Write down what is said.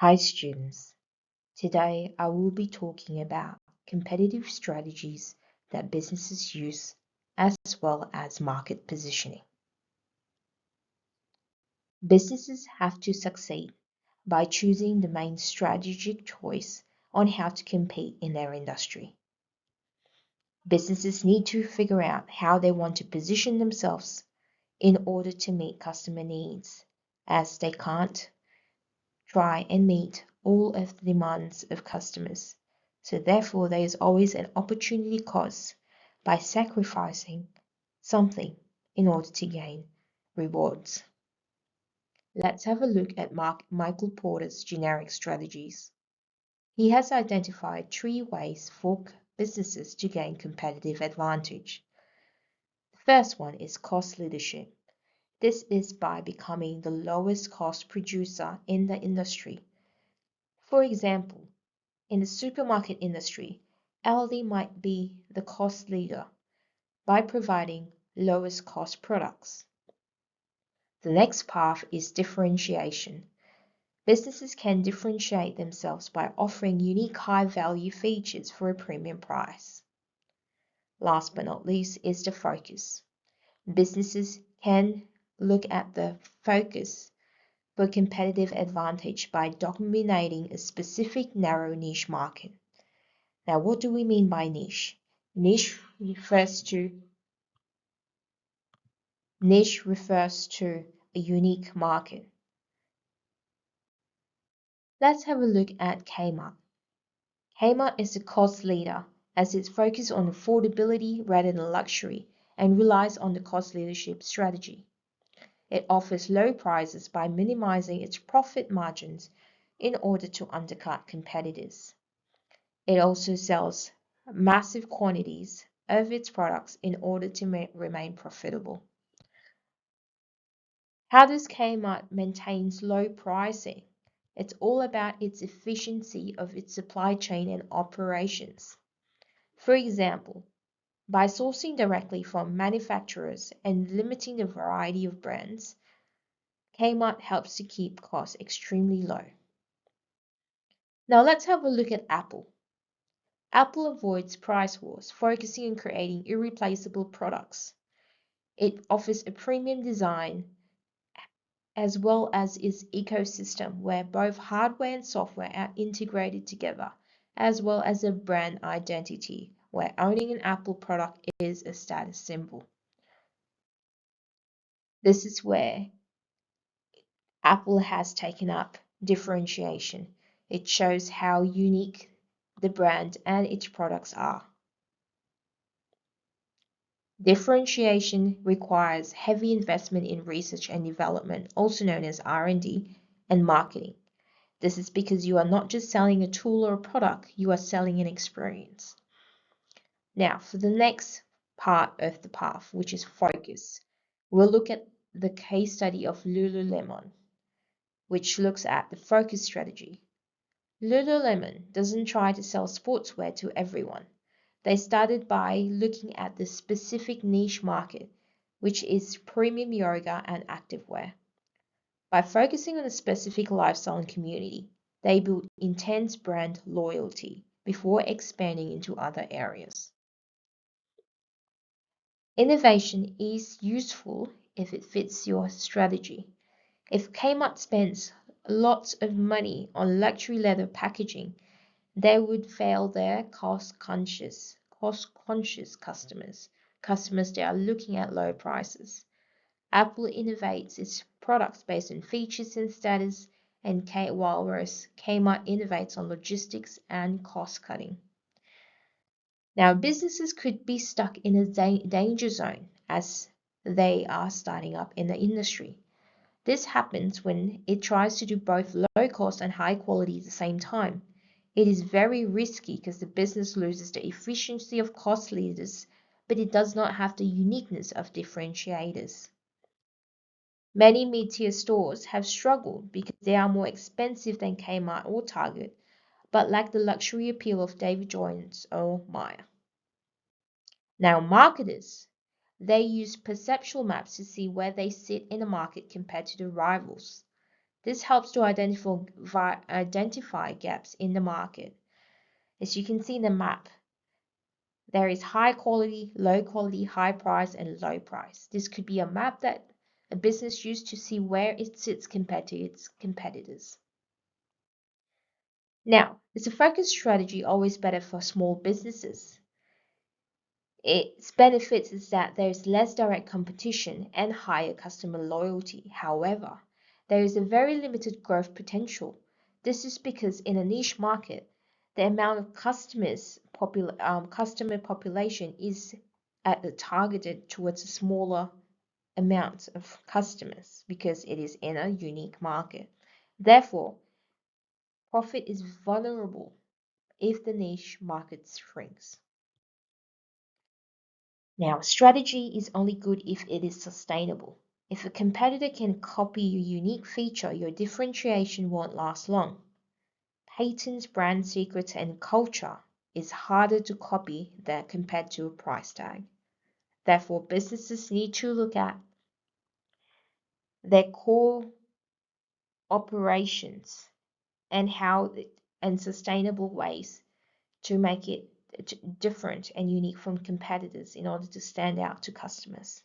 Hi students, today I will be talking about competitive strategies that businesses use as well as market positioning. Businesses have to succeed by choosing the main strategic choice on how to compete in their industry. Businesses need to figure out how they want to position themselves in order to meet customer needs, as they can't try and meet all of the demands of customers. So therefore, there is always an opportunity cost by sacrificing something in order to gain rewards. Let's have a look at Michael Porter's generic strategies. He has identified 3 ways for businesses to gain competitive advantage. The first one is cost leadership. This is by becoming the lowest cost producer in the industry. For example, in the supermarket industry, Aldi might be the cost leader by providing lowest cost products. The next path is differentiation. Businesses can differentiate themselves by offering unique high-value features for a premium price. Last but not least is the focus. Businesses can look at the focus for competitive advantage by dominating a specific narrow niche market. Now, what do we mean by niche? Niche refers to a unique market. Let's have a look at Kmart. Kmart is the cost leader as it's focused on affordability rather than luxury and relies on the cost leadership strategy. It offers low prices by minimizing its profit margins in order to undercut competitors. It also sells massive quantities of its products in order to remain profitable. How does Kmart maintain low pricing? It's all about its efficiency of its supply chain and operations. For example, by sourcing directly from manufacturers and limiting the variety of brands, Kmart helps to keep costs extremely low. Now let's have a look at Apple. Apple avoids price wars, focusing on creating irreplaceable products. It offers a premium design as well as its ecosystem where both hardware and software are integrated together, as well as a brand identity where owning an Apple product is a status symbol. This is where Apple has taken up differentiation. It shows how unique the brand and its products are. Differentiation requires heavy investment in research and development, also known as R&D, and marketing. This is because you are not just selling a tool or a product, you are selling an experience. Now, for the next part of the path, which is focus, we'll look at the case study of Lululemon, which looks at the focus strategy. Lululemon doesn't try to sell sportswear to everyone. They started by looking at the specific niche market, which is premium yoga and activewear. By focusing on a specific lifestyle and community, they built intense brand loyalty before expanding into other areas. Innovation is useful if it fits your strategy. If Kmart spends lots of money on luxury leather packaging, they would fail their cost-conscious customers that are looking at low prices. Apple innovates its products based on features and status, and whereas Kmart innovates on logistics and cost cutting. Now, businesses could be stuck in a danger zone as they are starting up in the industry. This happens when it tries to do both low cost and high quality at the same time. It is very risky because the business loses the efficiency of cost leaders, but it does not have the uniqueness of differentiators. Many mid-tier stores have struggled because they are more expensive than Kmart or Target, but lack the luxury appeal of David Jones or Myer. Now, marketers, they use perceptual maps to see where they sit in the market compared to the rivals. This helps to identify gaps in the market. As you can see in the map, there is high quality, high price, and low price. This could be a map that a business used to see where it sits compared to its competitors. Now, is a focused strategy always better for small businesses? Its benefits is that there is less direct competition and higher customer loyalty. However, there is a very limited growth potential. This is because in a niche market, the amount of customer population is targeted towards a smaller amount of customers because it is in a unique market. Therefore, profit is vulnerable if the niche market shrinks. Now, strategy is only good if it is sustainable. If a competitor can copy your unique feature, your differentiation won't last long. Patents, brand secrets, and culture is harder to copy than compared to a price tag. Therefore, businesses need to look at their core operations and sustainable ways to make it different and unique from competitors in order to stand out to customers.